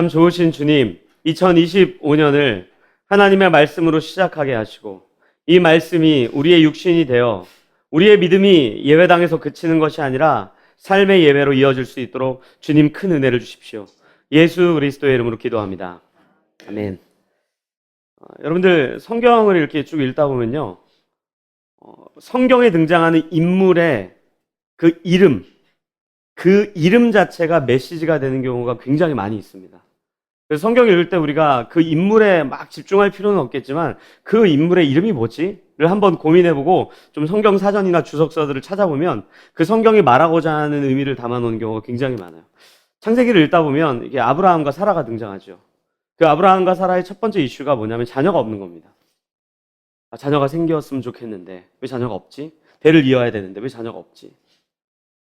참 좋으신 주님, 2025년을 하나님의 말씀으로 시작하게 하시고 이 말씀이 우리의 육신이 되어 우리의 믿음이 예배당에서 그치는 것이 아니라 삶의 예배로 이어질 수 있도록 주님 큰 은혜를 주십시오. 예수 그리스도의 이름으로 기도합니다. 아멘. 여러분들 성경을 이렇게 쭉 읽다 보면요, 성경에 등장하는 인물의 그 이름 자체가 메시지가 되는 경우가 굉장히 많이 있습니다. 그래서 성경을 읽을 때 우리가 그 인물에 막 집중할 필요는 없겠지만 그 인물의 이름이 뭐지? 를 한번 고민해보고 좀 성경 사전이나 주석서들을 찾아보면 그 성경이 말하고자 하는 의미를 담아놓은 경우가 굉장히 많아요. 창세기를 읽다 보면 이게 아브라함과 사라가 등장하죠. 그 아브라함과 사라의 첫 번째 이슈가 뭐냐면 자녀가 없는 겁니다. 자녀가 생겼으면 좋겠는데 왜 자녀가 없지? 대를 이어야 되는데 왜 자녀가 없지?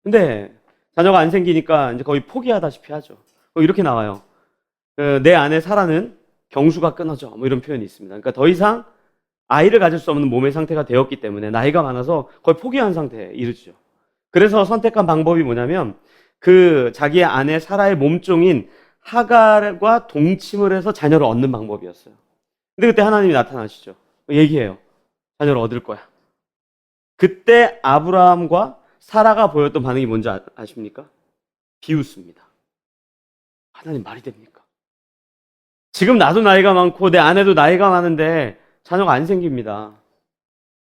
근데 자녀가 안 생기니까 이제 거의 포기하다시피 하죠. 이렇게 나와요. 내 아내 사라는 경수가 끊어져, 뭐 이런 표현이 있습니다. 그러니까 더 이상 아이를 가질 수 없는 몸의 상태가 되었기 때문에 나이가 많아서 거의 포기한 상태에 이르죠. 그래서 선택한 방법이 뭐냐면 그 자기의 아내 사라의 몸종인 하갈과 동침을 해서 자녀를 얻는 방법이었어요. 근데 그때 하나님이 나타나시죠. 얘기해요. 자녀를 얻을 거야. 그때 아브라함과 사라가 보였던 반응이 뭔지 아십니까? 비웃습니다. 하나님 말이 됩니까? 지금 나도 나이가 많고 내 아내도 나이가 많은데 자녀가 안 생깁니다.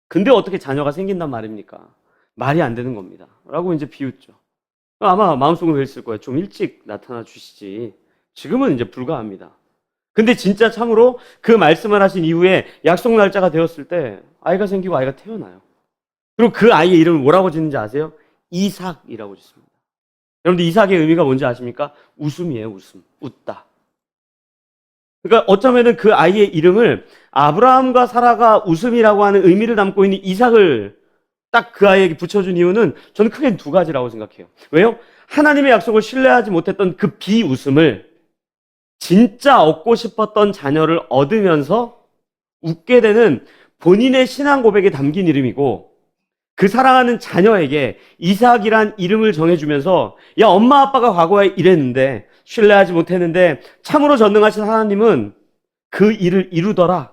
근데 어떻게 자녀가 생긴단 말입니까? 말이 안 되는 겁니다. 라고 이제 비웃죠. 아마 마음속으로 그랬을 거예요. 좀 일찍 나타나 주시지. 지금은 이제 불가합니다. 근데 진짜 참으로 그 말씀을 하신 이후에 약속 날짜가 되었을 때 아이가 생기고 아이가 태어나요. 그리고 그 아이의 이름을 뭐라고 짓는지 아세요? 이삭이라고 짓습니다. 여러분들 이삭의 의미가 뭔지 아십니까? 웃음이에요, 웃음. 웃다. 그러니까 어쩌면은 그 아이의 이름을 아브라함과 사라가 웃음이라고 하는 의미를 담고 있는 이삭을 딱 그 아이에게 붙여준 이유는 저는 크게 두 가지라고 생각해요. 왜요? 하나님의 약속을 신뢰하지 못했던 그 비웃음을 진짜 얻고 싶었던 자녀를 얻으면서 웃게 되는 본인의 신앙 고백에 담긴 이름이고, 그 사랑하는 자녀에게 이삭이란 이름을 정해주면서 야, 엄마 아빠가 과거에 이랬는데 신뢰하지 못했는데 참으로 전능하신 하나님은 그 일을 이루더라.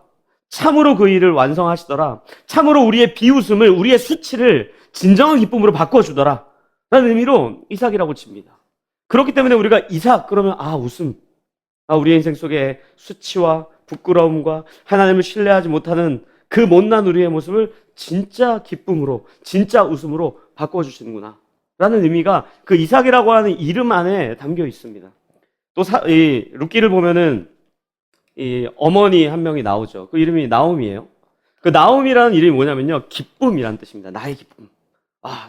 참으로 그 일을 완성하시더라. 참으로 우리의 비웃음을, 우리의 수치를 진정한 기쁨으로 바꿔주더라. 라는 의미로 이삭이라고 칩니다. 그렇기 때문에 우리가 이삭 그러면 웃음. 우리의 인생 속에 수치와 부끄러움과 하나님을 신뢰하지 못하는 그 못난 우리의 모습을 진짜 기쁨으로, 진짜 웃음으로 바꿔주시는구나 라는 의미가 그 이삭이라고 하는 이름 안에 담겨 있습니다. 또 이 룻기를 보면은 이 어머니 한 명이 나오죠. 그 이름이 나오미예요. 그 나오미라는 이름이 뭐냐면요, 기쁨이라는 뜻입니다. 나의 기쁨.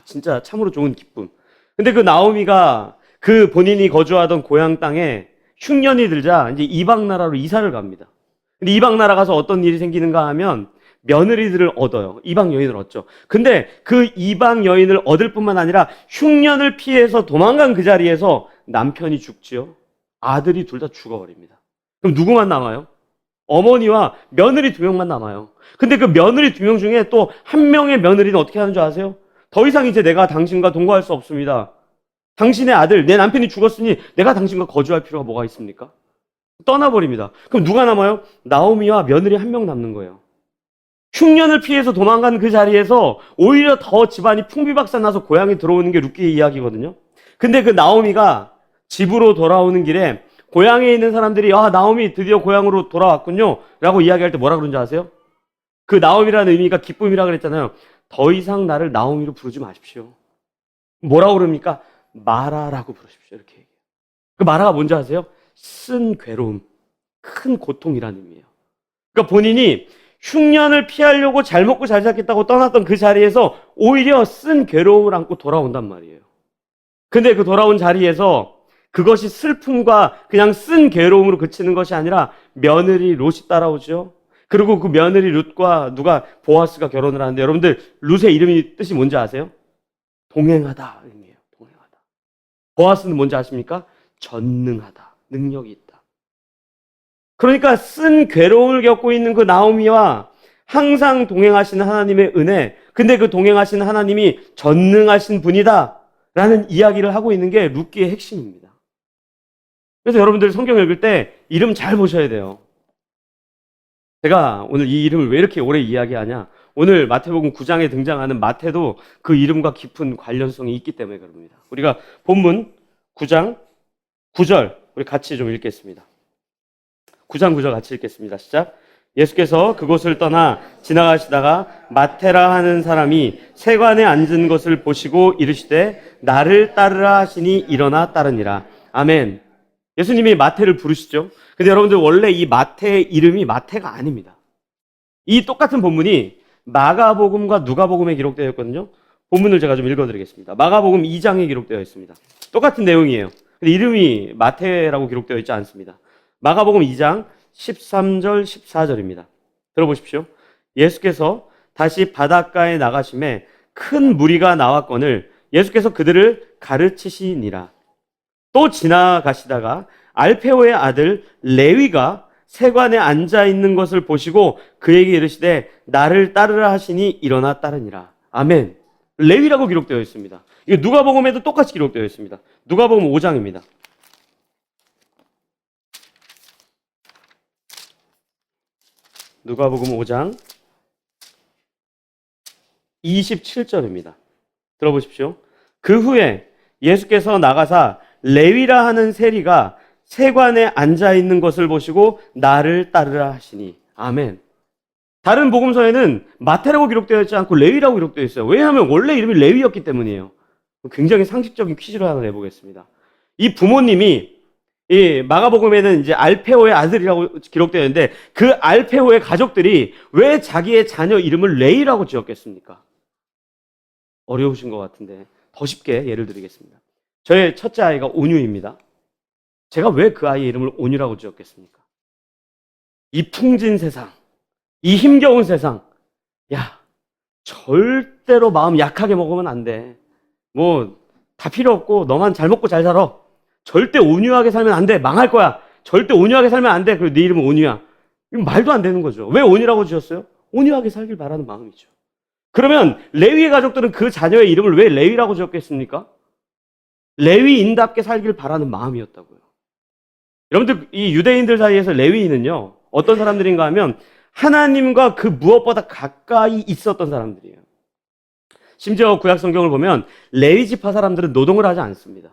진짜 참으로 좋은 기쁨. 근데 그 나오미가 그 본인이 거주하던 고향 땅에 흉년이 들자 이제 이방 나라로 이사를 갑니다. 근데 이방 나라 가서 어떤 일이 생기는가 하면 며느리들을 얻어요. 이방 여인을 얻죠. 근데 그 이방 여인을 얻을 뿐만 아니라 흉년을 피해서 도망간 그 자리에서 남편이 죽지요. 아들이 둘 다 죽어버립니다. 그럼 누구만 남아요? 어머니와 며느리 2명만 남아요. 근데 그 며느리 2명 중에 또 한 명의 며느리는 어떻게 하는 줄 아세요? 더 이상 이제 내가 당신과 동거할 수 없습니다. 당신의 아들, 내 남편이 죽었으니 내가 당신과 거주할 필요가 뭐가 있습니까? 떠나버립니다. 그럼 누가 남아요? 나오미와 며느리 1명 남는 거예요. 흉년을 피해서 도망간 그 자리에서 오히려 더 집안이 풍비박산나서 고향에 들어오는 게 룻기의 이야기거든요. 근데 그 나오미가 집으로 돌아오는 길에 고향에 있는 사람들이 나오미 드디어 고향으로 돌아왔군요 라고 이야기할 때 뭐라 그런지 아세요? 그 나오미라는 의미가 기쁨이라 그랬잖아요. 더 이상 나를 나오미로 부르지 마십시오. 뭐라고 그럽니까? 마라라고 부르십시오. 이렇게 얘기해요. 그 마라가 뭔지 아세요? 쓴 괴로움, 큰 고통이라는 의미예요. 그러니까 본인이 흉년을 피하려고 잘 먹고 잘 살겠다고 떠났던 그 자리에서 오히려 쓴 괴로움을 안고 돌아온단 말이에요. 근데 그 돌아온 자리에서 그것이 슬픔과 그냥 쓴 괴로움으로 그치는 것이 아니라 며느리 롯이 따라오죠. 그리고 그 며느리 룻과 누가 보아스가 결혼을 하는데, 여러분들 룻의 이름이 뜻이 뭔지 아세요? 동행하다 의미예요. 동행하다. 보아스는 뭔지 아십니까? 전능하다, 능력이 있다. 그러니까 쓴 괴로움을 겪고 있는 그 나오미와 항상 동행하시는 하나님의 은혜, 근데 그 동행하시는 하나님이 전능하신 분이다 라는 이야기를 하고 있는 게 룻기의 핵심입니다. 그래서 여러분들 성경 읽을 때 이름 잘 보셔야 돼요. 제가 오늘 이 이름을 왜 이렇게 오래 이야기하냐? 오늘 마태복음 9장에 등장하는 마태도 그 이름과 깊은 관련성이 있기 때문에 그럽니다. 우리가 본문 9장 9절 우리 같이 좀 읽겠습니다. 9장 9절 같이 읽겠습니다. 시작. 예수께서 그곳을 떠나 지나가시다가 마테라 하는 사람이 세관에 앉은 것을 보시고 이르시되 나를 따르라 하시니 일어나 따르니라. 아멘. 예수님이 마태를 부르시죠. 근데 여러분들 원래 이 마태의 이름이 마태가 아닙니다. 이 똑같은 본문이 마가복음과 누가복음에 기록되어 있거든요. 본문을 제가 좀 읽어드리겠습니다. 마가복음 2장에 기록되어 있습니다. 똑같은 내용이에요. 근데 이름이 마태라고 기록되어 있지 않습니다. 마가복음 2장 13절 14절입니다. 들어보십시오. 예수께서 다시 바닷가에 나가심에 큰 무리가 나왔거늘 예수께서 그들을 가르치시니라. 또 지나가시다가 알페오의 아들 레위가 세관에 앉아 있는 것을 보시고 그에게 이르시되 나를 따르라 하시니 일어나 따르니라. 아멘. 레위라고 기록되어 있습니다. 이거 누가복음에도 똑같이 기록되어 있습니다. 누가복음 5장입니다. 누가복음 5장 27절입니다. 들어보십시오. 그 후에 예수께서 나가사 레위라 하는 세리가 세관에 앉아 있는 것을 보시고 나를 따르라 하시니. 아멘. 다른 복음서에는 마태라고 기록되어 있지 않고 레위라고 기록되어 있어요. 왜냐하면 원래 이름이 레위였기 때문이에요. 굉장히 상식적인 퀴즈를 하나 내보겠습니다. 이 부모님이 이 마가복음에는 이제 알페오의 아들이라고 기록되어 있는데 그 알페오의 가족들이 왜 자기의 자녀 이름을 레위라고 지었겠습니까? 어려우신 것 같은데 더 쉽게 예를 드리겠습니다. 저의 첫째 아이가 온유입니다. 제가 왜 그 아이의 이름을 온유라고 지었겠습니까? 이 풍진 세상, 이 힘겨운 세상, 야, 절대로 마음 약하게 먹으면 안 돼. 뭐 다 필요 없고 너만 잘 먹고 잘 살아. 절대 온유하게 살면 안 돼. 망할 거야. 절대 온유하게 살면 안 돼. 그리고 네 이름은 온유야. 이건 말도 안 되는 거죠. 왜 온유라고 지었어요? 온유하게 살길 바라는 마음이죠. 그러면 레위의 가족들은 그 자녀의 이름을 왜 레위라고 지었겠습니까? 레위인답게 살길 바라는 마음이었다고요. 여러분들 이 유대인들 사이에서 레위인은요 어떤 사람들인가 하면 하나님과 그 무엇보다 가까이 있었던 사람들이에요. 심지어 구약 성경을 보면 레위 지파 사람들은 노동을 하지 않습니다.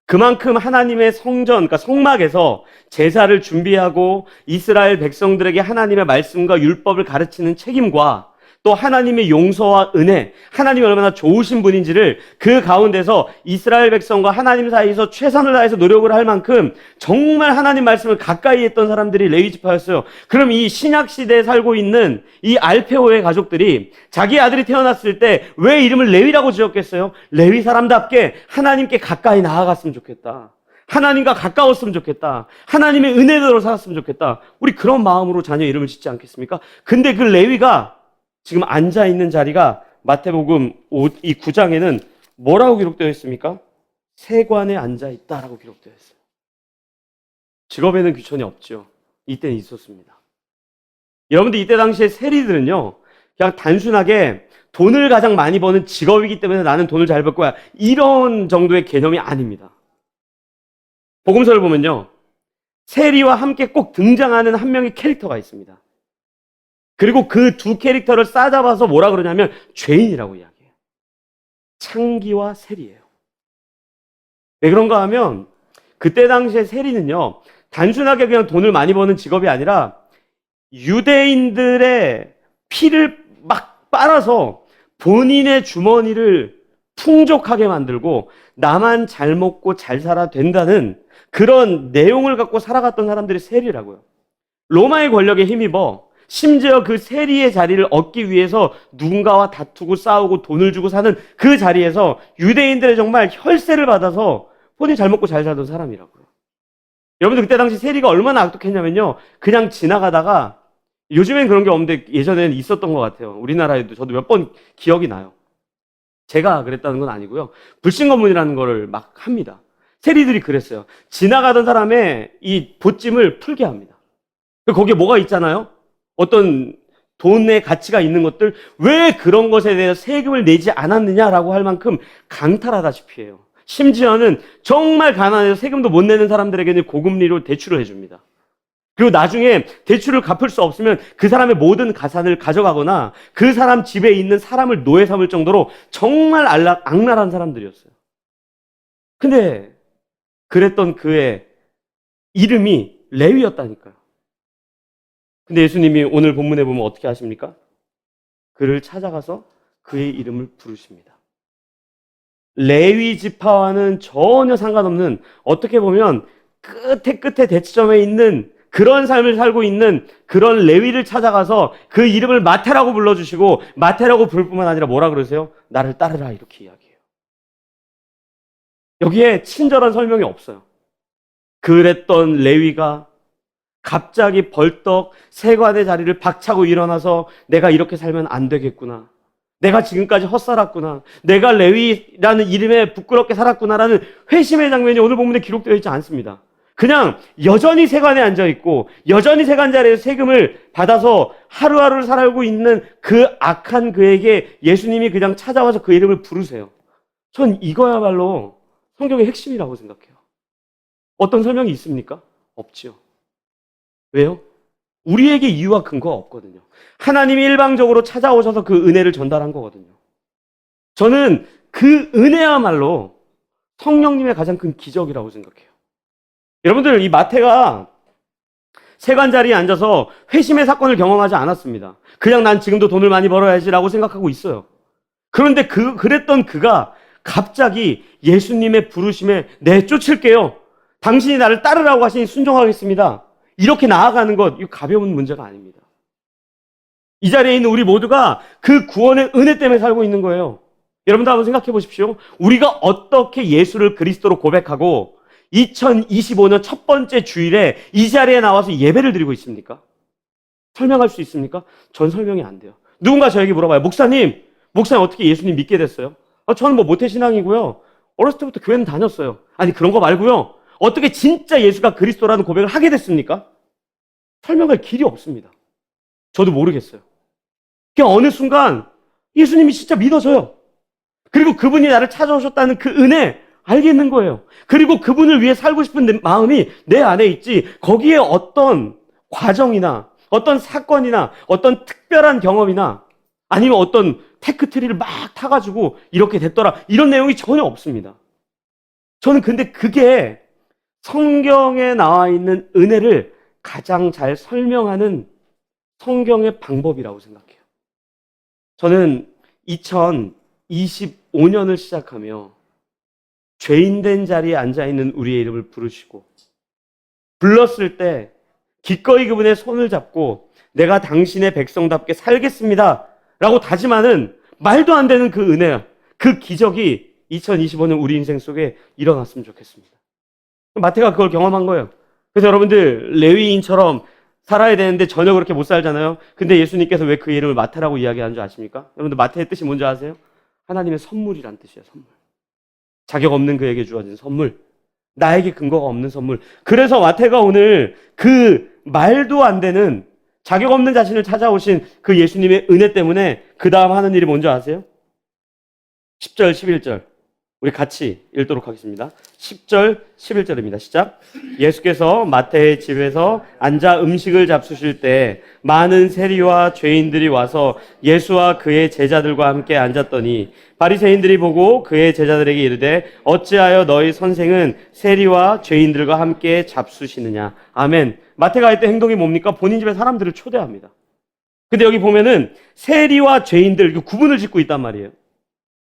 그만큼 하나님의 성전, 그러니까 성막에서 제사를 준비하고 이스라엘 백성들에게 하나님의 말씀과 율법을 가르치는 책임과 또 하나님의 용서와 은혜, 하나님이 얼마나 좋으신 분인지를 그 가운데서 이스라엘 백성과 하나님 사이에서 최선을 다해서 노력을 할 만큼 정말 하나님 말씀을 가까이 했던 사람들이 레위 지파였어요. 그럼 이 신약 시대에 살고 있는 이 알페오의 가족들이 자기 아들이 태어났을 때 왜 이름을 레위라고 지었겠어요? 레위 사람답게 하나님께 가까이 나아갔으면 좋겠다. 하나님과 가까웠으면 좋겠다. 하나님의 은혜대로 살았으면 좋겠다. 우리 그런 마음으로 자녀 이름을 짓지 않겠습니까? 근데 그 레위가 지금 앉아있는 자리가 마태복음 이 9장에는 뭐라고 기록되어 있습니까? 세관에 앉아있다라고 기록되어 있어요. 직업에는 귀천이 없죠. 이때는 있었습니다. 여러분들 이때 당시에 세리들은요, 그냥 단순하게 돈을 가장 많이 버는 직업이기 때문에 나는 돈을 잘 벌 거야. 이런 정도의 개념이 아닙니다. 복음서를 보면요, 세리와 함께 꼭 등장하는 한 명의 캐릭터가 있습니다. 그리고 그 두 캐릭터를 싸잡아서 뭐라 그러냐면 죄인이라고 이야기해요. 창기와 세리예요. 왜 그런가 하면 그때 당시에 세리는요, 단순하게 그냥 돈을 많이 버는 직업이 아니라 유대인들의 피를 막 빨아서 본인의 주머니를 풍족하게 만들고 나만 잘 먹고 잘 살아 된다는 그런 내용을 갖고 살아갔던 사람들이 세리라고요. 로마의 권력에 힘입어 심지어 그 세리의 자리를 얻기 위해서 누군가와 다투고 싸우고 돈을 주고 사는 그 자리에서 유대인들의 정말 혈세를 받아서 본인이 잘 먹고 잘 살던 사람이라고요. 여러분들 그때 당시 세리가 얼마나 악독했냐면요, 그냥 지나가다가, 요즘엔 그런 게 없는데 예전에는 있었던 것 같아요. 우리나라에도 저도 몇 번 기억이 나요. 제가 그랬다는 건 아니고요, 불신검문이라는 거를 막 합니다. 세리들이 그랬어요. 지나가던 사람의 이 보찜을 풀게 합니다. 거기에 뭐가 있잖아요, 어떤 돈의 가치가 있는 것들, 왜 그런 것에 대해서 세금을 내지 않았느냐라고 할 만큼 강탈하다시피 해요. 심지어는 정말 가난해서 세금도 못 내는 사람들에게는 고금리로 대출을 해줍니다. 그리고 나중에 대출을 갚을 수 없으면 그 사람의 모든 가산을 가져가거나 그 사람 집에 있는 사람을 노예 삼을 정도로 정말 악랄한 사람들이었어요. 근데 그랬던 그의 이름이 레위였다니까요. 근데 예수님이 오늘 본문에 보면 어떻게 하십니까? 그를 찾아가서 그의 이름을 부르십니다. 레위 지파와는 전혀 상관없는, 어떻게 보면 끝에 대치점에 있는 그런 삶을 살고 있는 그런 레위를 찾아가서 그 이름을 마태라고 불러주시고, 마태라고 부를 뿐만 아니라 뭐라 그러세요? 나를 따르라, 이렇게 이야기해요. 여기에 친절한 설명이 없어요. 그랬던 레위가 갑자기 벌떡 세관의 자리를 박차고 일어나서 내가 이렇게 살면 안 되겠구나, 내가 지금까지 헛살았구나, 내가 레위라는 이름에 부끄럽게 살았구나라는 회심의 장면이 오늘 본문에 기록되어 있지 않습니다. 그냥 여전히 세관에 앉아있고 여전히 세관 자리에서 세금을 받아서 하루하루를 살고 있는 그 악한 그에게 예수님이 그냥 찾아와서 그 이름을 부르세요. 전 이거야말로 성경의 핵심이라고 생각해요. 어떤 설명이 있습니까? 없지요. 왜요? 우리에게 이유와 근거가 없거든요. 하나님이 일방적으로 찾아오셔서 그 은혜를 전달한 거거든요. 저는 그 은혜야말로 성령님의 가장 큰 기적이라고 생각해요. 여러분들, 이 마태가 세관 자리에 앉아서 회심의 사건을 경험하지 않았습니다. 그냥 난 지금도 돈을 많이 벌어야지라고 생각하고 있어요. 그런데 그랬던 그가 갑자기 예수님의 부르심에 내쫓을게요, 당신이 나를 따르라고 하시니 순종하겠습니다, 이렇게 나아가는 것, 이거 가벼운 문제가 아닙니다. 이 자리에 있는 우리 모두가 그 구원의 은혜 때문에 살고 있는 거예요. 여러분도 한번 생각해 보십시오. 우리가 어떻게 예수를 그리스도로 고백하고 2025년 첫 번째 주일에 이 자리에 나와서 예배를 드리고 있습니까? 설명할 수 있습니까? 전 설명이 안 돼요. 누군가 저에게 물어봐요. 목사님 어떻게 예수님 믿게 됐어요? 저는 모태신앙이고요, 어렸을 때부터 교회는 다녔어요. 아니, 그런 거 말고요, 어떻게 진짜 예수가 그리스도라는 고백을 하게 됐습니까? 설명할 길이 없습니다. 저도 모르겠어요. 그냥 어느 순간 예수님이 진짜 믿어져요. 그리고 그분이 나를 찾아오셨다는 그 은혜 알겠는 거예요. 그리고 그분을 위해 살고 싶은 내 마음이 내 안에 있지, 거기에 어떤 과정이나 어떤 사건이나 어떤 특별한 경험이나 아니면 어떤 테크트리를 막 타가지고 이렇게 됐더라, 이런 내용이 전혀 없습니다. 저는 근데 그게 성경에 나와 있는 은혜를 가장 잘 설명하는 성경의 방법이라고 생각해요. 저는 2025년을 시작하며 죄인된 자리에 앉아있는 우리의 이름을 부르시고, 불렀을 때 기꺼이 그분의 손을 잡고 내가 당신의 백성답게 살겠습니다 라고 다짐하는 말도 안 되는 그 은혜, 그 기적이 2025년 우리 인생 속에 일어났으면 좋겠습니다. 마태가 그걸 경험한 거예요. 그래서 여러분들, 레위인처럼 살아야 되는데 전혀 그렇게 못 살잖아요. 근데 예수님께서 왜 그 이름을 마태라고 이야기하는 줄 아십니까? 여러분들, 마태의 뜻이 뭔지 아세요? 하나님의 선물이란 뜻이에요. 선물. 자격 없는 그에게 주어진 선물, 나에게 근거가 없는 선물. 그래서 마태가 오늘 그 말도 안 되는 자격 없는 자신을 찾아오신 그 예수님의 은혜 때문에 그 다음 하는 일이 뭔지 아세요? 10절 11절 우리 같이 읽도록 하겠습니다. 10절 11절입니다. 시작. 예수께서 마태의 집에서 앉아 음식을 잡수실 때 많은 세리와 죄인들이 와서 예수와 그의 제자들과 함께 앉았더니 바리새인들이 보고 그의 제자들에게 이르되 어찌하여 너희 선생은 세리와 죄인들과 함께 잡수시느냐. 아멘. 마태가 했던 행동이 뭡니까? 본인 집에 사람들을 초대합니다. 근데 여기 보면은 세리와 죄인들, 구분을 짓고 있단 말이에요.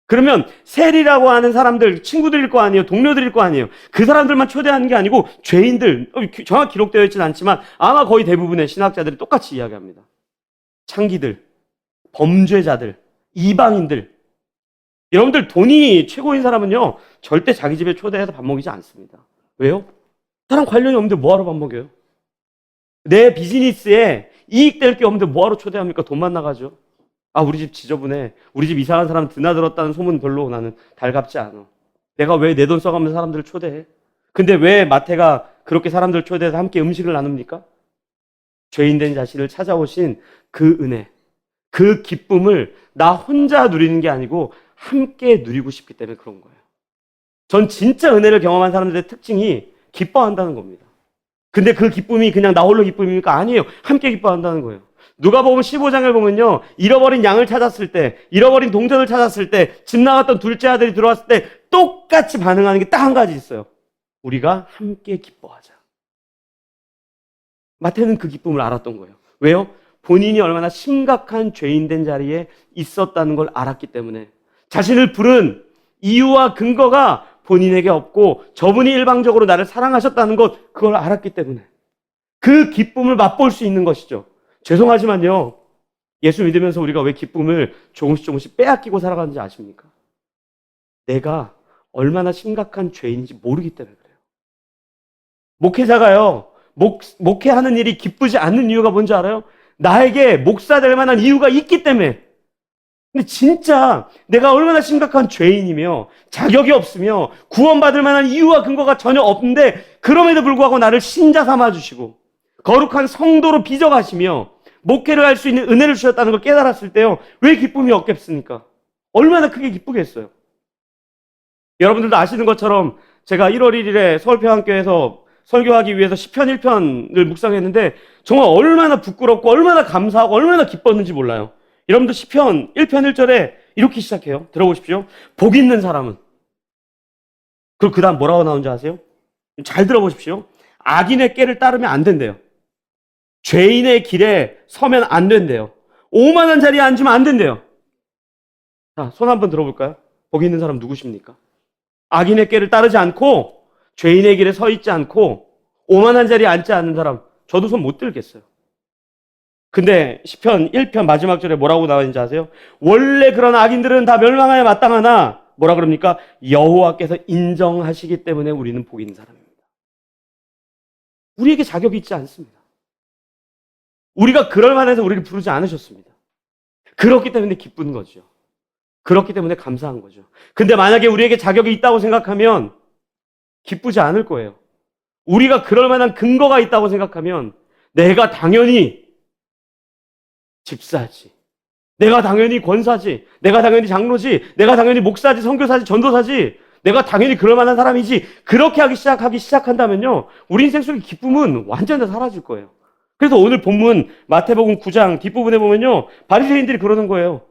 그러면 세리라고 하는 사람들, 친구들일 거 아니에요, 동료들일 거 아니에요. 그 사람들만 초대하는 게 아니고 죄인들, 정확히 기록되어 있지는 않지만 아마 거의 대부분의 신학자들이 똑같이 이야기합니다. 창기들, 범죄자들, 이방인들. 여러분들, 돈이 최고인 사람은요 절대 자기 집에 초대해서 밥 먹이지 않습니다. 왜요? 나랑 관련이 없는데 뭐하러 밥 먹여요? 내 비즈니스에 이익될 게 없는데 뭐하러 초대합니까? 돈만 나가죠. 우리 집 지저분해, 우리 집 이상한 사람 드나들었다는 소문 별로 나는 달갑지 않아. 내가 왜 내 돈 써가면서 사람들을 초대해? 근데 왜 마태가 그렇게 사람들을 초대해서 함께 음식을 나눕니까? 죄인된 자신을 찾아오신 그 은혜, 그 기쁨을 나 혼자 누리는 게 아니고 함께 누리고 싶기 때문에 그런 거예요. 전 진짜 은혜를 경험한 사람들의 특징이 기뻐한다는 겁니다. 근데 그 기쁨이 그냥 나 홀로 기쁨입니까? 아니에요. 함께 기뻐한다는 거예요. 누가복음 15장을 보면요, 잃어버린 양을 찾았을 때, 잃어버린 동전을 찾았을 때, 집 나갔던 둘째 아들이 들어왔을 때 똑같이 반응하는 게 딱 한 가지 있어요. 우리가 함께 기뻐하자. 마태는 그 기쁨을 알았던 거예요. 왜요? 본인이 얼마나 심각한 죄인된 자리에 있었다는 걸 알았기 때문에, 자신을 부른 이유와 근거가 본인에게 없고 저분이 일방적으로 나를 사랑하셨다는 것, 그걸 알았기 때문에 그 기쁨을 맛볼 수 있는 것이죠. 죄송하지만요, 예수 믿으면서 우리가 왜 기쁨을 조금씩 빼앗기고 살아가는지 아십니까? 내가 얼마나 심각한 죄인인지 모르기 때문에 그래요. 목회자가요, 목회하는 일이 기쁘지 않는 이유가 뭔지 알아요? 나에게 목사 될 만한 이유가 있기 때문에. 근데 진짜 내가 얼마나 심각한 죄인이며 자격이 없으며 구원받을 만한 이유와 근거가 전혀 없는데, 그럼에도 불구하고 나를 신자 삼아주시고 거룩한 성도로 빚어가시며 목회를 할 수 있는 은혜를 주셨다는 걸 깨달았을 때요, 왜 기쁨이 없겠습니까? 얼마나 크게 기쁘겠어요. 여러분들도 아시는 것처럼 제가 1월 1일에 서울평안교회에서 설교하기 위해서 시편 1편을 묵상했는데 정말 얼마나 부끄럽고 얼마나 감사하고 얼마나 기뻤는지 몰라요. 여러분들 시편 1편 1절에 이렇게 시작해요. 들어보십시오. 복 있는 사람은. 그리고 그 다음 뭐라고 나오는지 아세요? 잘 들어보십시오. 악인의 꾀를 따르면 안 된대요. 죄인의 길에 서면 안 된대요. 오만한 자리에 앉으면 안 된대요. 자, 손 한번 들어볼까요? 복 있는 사람 누구십니까? 악인의 꾀를 따르지 않고 죄인의 길에 서 있지 않고 오만한 자리에 앉지 않는 사람, 저도 손 못 들겠어요. 근데 시편 1편 마지막 절에 뭐라고 나와 있는지 아세요? 원래 그런 악인들은 다 멸망하여 마땅하나 뭐라 그럽니까? 여호와께서 인정하시기 때문에 우리는 복 있는 사람입니다. 우리에게 자격이 있지 않습니다. 우리가 그럴 만해서 우리를 부르지 않으셨습니다. 그렇기 때문에 기쁜 거죠. 그렇기 때문에 감사한 거죠. 근데 만약에 우리에게 자격이 있다고 생각하면 기쁘지 않을 거예요. 우리가 그럴 만한 근거가 있다고 생각하면 내가 당연히 집사지, 내가 당연히 권사지, 내가 당연히 장로지, 내가 당연히 목사지, 선교사지, 전도사지, 내가 당연히 그럴 만한 사람이지, 그렇게 하기 시작한다면요, 우리 인생 속의 기쁨은 완전히 다 사라질 거예요. 그래서 오늘 본문 마태복음 9장 뒷부분에 보면요, 바리새인들이 그러는 거예요.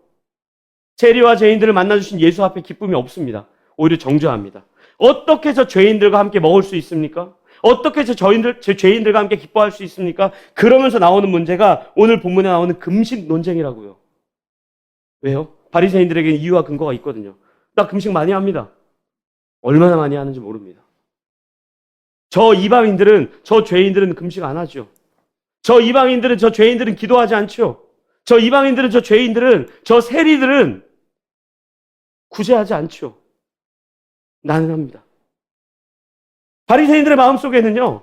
세리와 죄인들을 만나주신 예수 앞에 기쁨이 없습니다. 오히려 정죄합니다. 어떻게 저 죄인들과 함께 먹을 수 있습니까? 어떻게 저 죄인들과 함께 기뻐할 수 있습니까? 그러면서 나오는 문제가 오늘 본문에 나오는 금식 논쟁이라고요. 왜요? 바리새인들에게는 이유와 근거가 있거든요. 나 금식 많이 합니다. 얼마나 많이 하는지 모릅니다. 저 이방인들은, 저 죄인들은 금식 안 하죠. 저 이방인들은, 저 죄인들은 기도하지 않죠. 저 이방인들은, 저 죄인들은, 저 세리들은 구제하지 않죠. 나는 합니다. 바리새인들의 마음속에는요,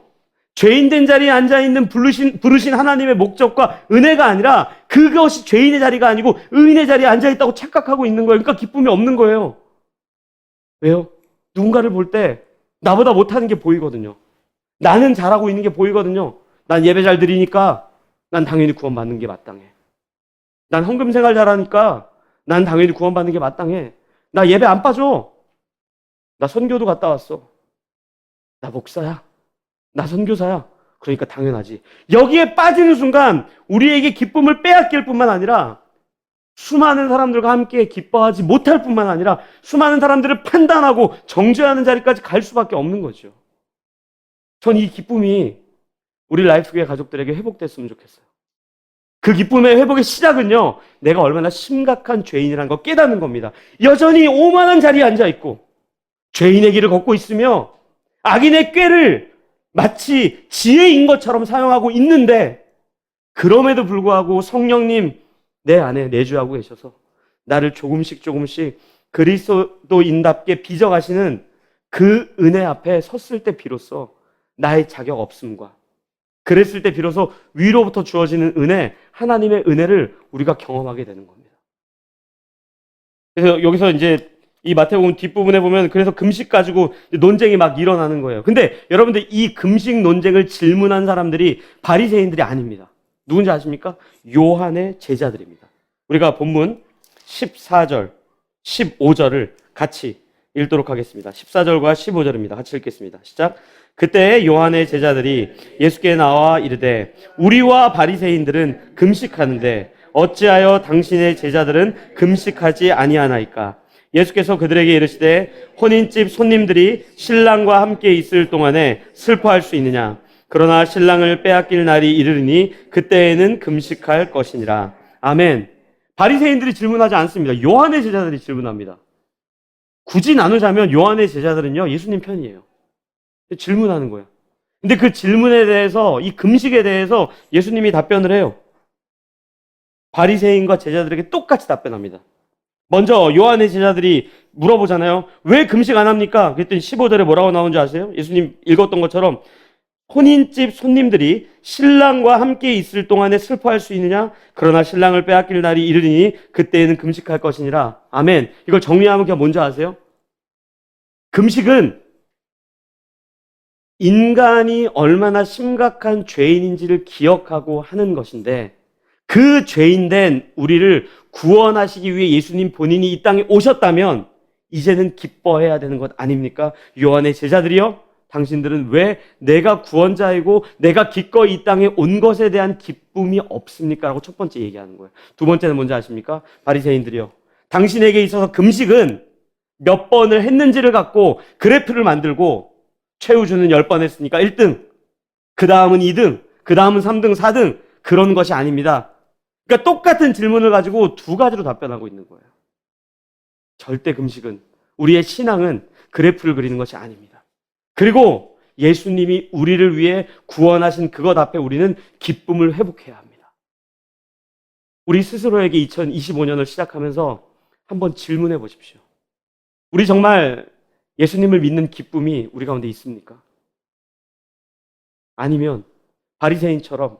죄인된 자리에 앉아있는 부르신 하나님의 목적과 은혜가 아니라 그것이 죄인의 자리가 아니고 의인의 자리에 앉아있다고 착각하고 있는 거예요. 그러니까 기쁨이 없는 거예요. 왜요? 누군가를 볼 때 나보다 못하는 게 보이거든요. 나는 잘하고 있는 게 보이거든요. 난 예배 잘 드리니까 난 당연히 구원받는 게 마땅해. 난 헌금 생활 잘하니까 난 당연히 구원받는 게 마땅해. 나 예배 안 빠져. 나 선교도 갔다 왔어. 나 목사야. 나 선교사야. 그러니까 당연하지. 여기에 빠지는 순간 우리에게 기쁨을 빼앗길 뿐만 아니라 수많은 사람들과 함께 기뻐하지 못할 뿐만 아니라 수많은 사람들을 판단하고 정죄하는 자리까지 갈 수밖에 없는 거죠. 전 이 기쁨이 우리 라이프교회 가족들에게 회복됐으면 좋겠어요. 그 기쁨의 회복의 시작은요, 내가 얼마나 심각한 죄인이라는 걸 깨닫는 겁니다. 여전히 오만한 자리에 앉아있고 죄인의 길을 걷고 있으며 악인의 꾀를 마치 지혜인 것처럼 사용하고 있는데, 그럼에도 불구하고 성령님 내 안에 내주하고 계셔서 나를 조금씩 그리스도인답게 빚어가시는 그 은혜 앞에 섰을 때 비로소 나의 자격 없음과, 그랬을 때 비로소 위로부터 주어지는 은혜, 하나님의 은혜를 우리가 경험하게 되는 겁니다. 그래서 여기서 이제 이 마태복음 뒷부분에 보면 그래서 금식 가지고 논쟁이 막 일어나는 거예요. 근데 여러분들 이 금식 논쟁을 질문한 사람들이 바리새인들이 아닙니다. 누군지 아십니까? 요한의 제자들입니다. 우리가 본문 14절, 15절을 같이 읽도록 하겠습니다. 14절과 15절입니다. 같이 읽겠습니다. 시작. 그때 요한의 제자들이 예수께 나와 이르되 우리와 바리새인들은 금식하는데 어찌하여 당신의 제자들은 금식하지 아니하나이까? 예수께서 그들에게 이르시되 혼인집 손님들이 신랑과 함께 있을 동안에 슬퍼할 수 있느냐? 그러나 신랑을 빼앗길 날이 이르리니 그때에는 금식할 것이니라. 아멘. 바리새인들이 질문하지 않습니다. 요한의 제자들이 질문합니다. 굳이 나누자면 요한의 제자들은요, 예수님 편이에요. 질문하는 거예요. 근데 그 질문에 대해서, 이 금식에 대해서 예수님이 답변을 해요. 바리새인과 제자들에게 똑같이 답변합니다. 먼저 요한의 제자들이 물어보잖아요. 왜 금식 안 합니까? 그랬더니 15절에 뭐라고 나오는지 아세요? 예수님 읽었던 것처럼 혼인집 손님들이 신랑과 함께 있을 동안에 슬퍼할 수 있느냐? 그러나 신랑을 빼앗길 날이 이르리니 그때에는 금식할 것이니라. 아멘. 이걸 정리하면 그게 뭔지 아세요? 금식은 인간이 얼마나 심각한 죄인인지를 기억하고 하는 것인데 그 죄인된 우리를 구원하시기 위해 예수님 본인이 이 땅에 오셨다면 이제는 기뻐해야 되는 것 아닙니까? 요한의 제자들이요? 당신들은 왜 내가 구원자이고 내가 기꺼이 이 땅에 온 것에 대한 기쁨이 없습니까? 라고 첫 번째 얘기하는 거예요. 두 번째는 뭔지 아십니까? 바리새인들이요. 당신에게 있어서 금식은 몇 번을 했는지를 갖고 그래프를 만들고 최우주는 10번 했으니까 1등, 그 다음은 2등, 그 다음은 3등, 4등 그런 것이 아닙니다. 그러니까 똑같은 질문을 가지고 두 가지로 답변하고 있는 거예요. 절대 금식은, 우리의 신앙은 그래프를 그리는 것이 아닙니다. 그리고 예수님이 우리를 위해 구원하신 그것 앞에 우리는 기쁨을 회복해야 합니다. 우리 스스로에게 2025년을 시작하면서 한번 질문해 보십시오. 우리 정말 예수님을 믿는 기쁨이 우리 가운데 있습니까? 아니면 바리새인처럼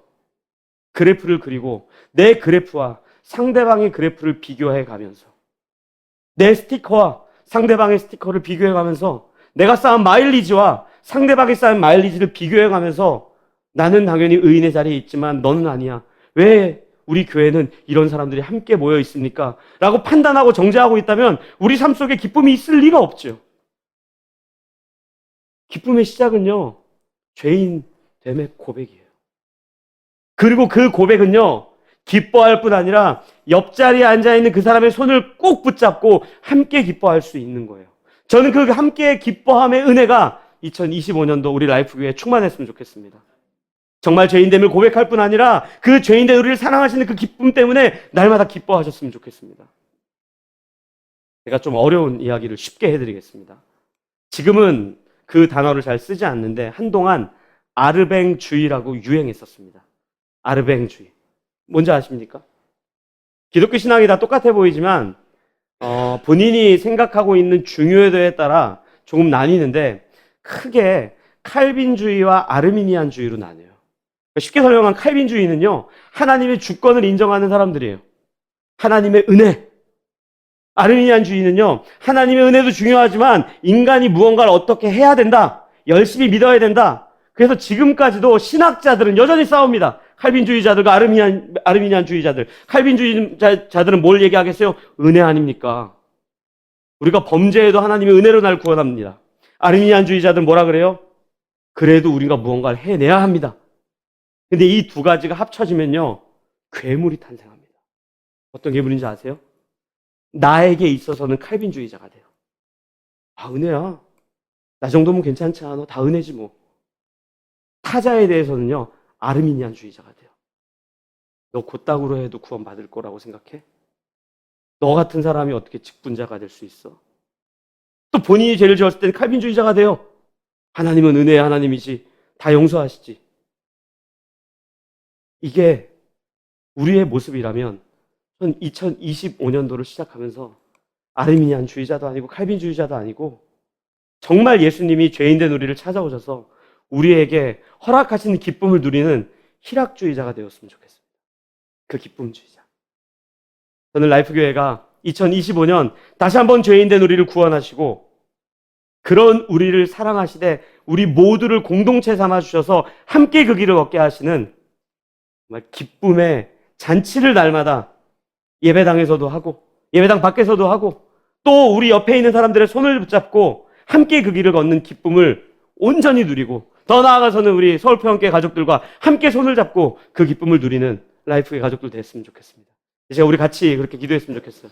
그래프를 그리고 내 그래프와 상대방의 그래프를 비교해 가면서 내 스티커와 상대방의 스티커를 비교해 가면서 내가 쌓은 마일리지와 상대방이 쌓은 마일리지를 비교해 가면서 나는 당연히 의인의 자리에 있지만 너는 아니야. 왜 우리 교회는 이런 사람들이 함께 모여 있습니까? 라고 판단하고 정죄하고 있다면 우리 삶 속에 기쁨이 있을 리가 없죠. 기쁨의 시작은요, 죄인 됨의 고백이에요. 그리고 그 고백은요, 기뻐할 뿐 아니라 옆자리에 앉아있는 그 사람의 손을 꼭 붙잡고 함께 기뻐할 수 있는 거예요. 저는 그 함께 기뻐함의 은혜가 2025년도 우리 라이프교회에 충만했으면 좋겠습니다. 정말 죄인됨을 고백할 뿐 아니라 그 죄인된 우리를 사랑하시는 그 기쁨 때문에 날마다 기뻐하셨으면 좋겠습니다. 제가 좀 어려운 이야기를 쉽게 해드리겠습니다. 지금은 그 단어를 잘 쓰지 않는데 한동안 아르뱅주의라고 유행했었습니다. 아르뱅주의. 뭔지 아십니까? 기독교 신앙이 다 똑같아 보이지만 본인이 생각하고 있는 중요도에 따라 조금 나뉘는데 크게 칼빈주의와 아르미니안주의로 나뉘어요. 쉽게 설명한 칼빈주의는요, 하나님의 주권을 인정하는 사람들이에요. 하나님의 은혜. 아르미니안주의는요, 하나님의 은혜도 중요하지만 인간이 무언가를 어떻게 해야 된다. 열심히 믿어야 된다. 그래서 지금까지도 신학자들은 여전히 싸웁니다. 칼빈주의자들과 아르미니안주의자들. 칼빈주의자들은 뭘 얘기하겠어요? 은혜 아닙니까? 우리가 범죄해도 하나님의 은혜로 날 구원합니다. 아르미니안주의자들은 뭐라 그래요? 그래도 우리가 무언가를 해내야 합니다. 근데 이 두 가지가 합쳐지면요, 괴물이 탄생합니다. 어떤 괴물인지 아세요? 나에게 있어서는 칼빈주의자가 돼요. 아, 은혜야. 나 정도면 괜찮지 않아? 다 은혜지 뭐. 타자에 대해서는요, 아르미니안주의자가 돼요. 너 곧다구로 해도 구원받을 거라고 생각해? 너 같은 사람이 어떻게 직분자가 될 수 있어? 또 본인이 죄를 지었을 때는 칼빈주의자가 돼요. 하나님은 은혜의 하나님이지. 다 용서하시지. 이게 우리의 모습이라면 전 2025년도를 시작하면서 아르미니안주의자도 아니고 칼빈주의자도 아니고 정말 예수님이 죄인된 우리를 찾아오셔서 우리에게 허락하시는 기쁨을 누리는 희락주의자가 되었으면 좋겠습니다. 그 기쁨주의자. 저는 라이프교회가 2025년 다시 한번 죄인된 우리를 구원하시고 그런 우리를 사랑하시되 우리 모두를 공동체 삼아주셔서 함께 그 길을 걷게 하시는 정말 기쁨의 잔치를 날마다 예배당에서도 하고 예배당 밖에서도 하고 또 우리 옆에 있는 사람들의 손을 붙잡고 함께 그 길을 걷는 기쁨을 온전히 누리고, 더 나아가서는 우리 서울평화교회 가족들과 함께 손을 잡고 그 기쁨을 누리는 라이프의 가족들 됐으면 좋겠습니다. 이제 우리 같이 그렇게 기도했으면 좋겠어요.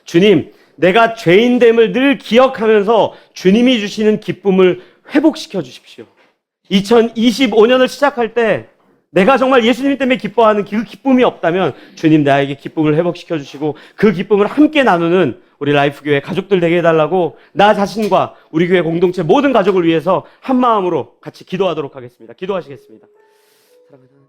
주님, 내가 죄인됨을 늘 기억하면서 주님이 주시는 기쁨을 회복시켜 주십시오. 2025년을 시작할 때 내가 정말 예수님 때문에 기뻐하는 그 기쁨이 없다면 주님 나에게 기쁨을 회복시켜 주시고 그 기쁨을 함께 나누는 우리 라이프교회 가족들 되게 해달라고 나 자신과 우리 교회 공동체 모든 가족을 위해서 한 마음으로 같이 기도하도록 하겠습니다. 기도하시겠습니다. 사랑하는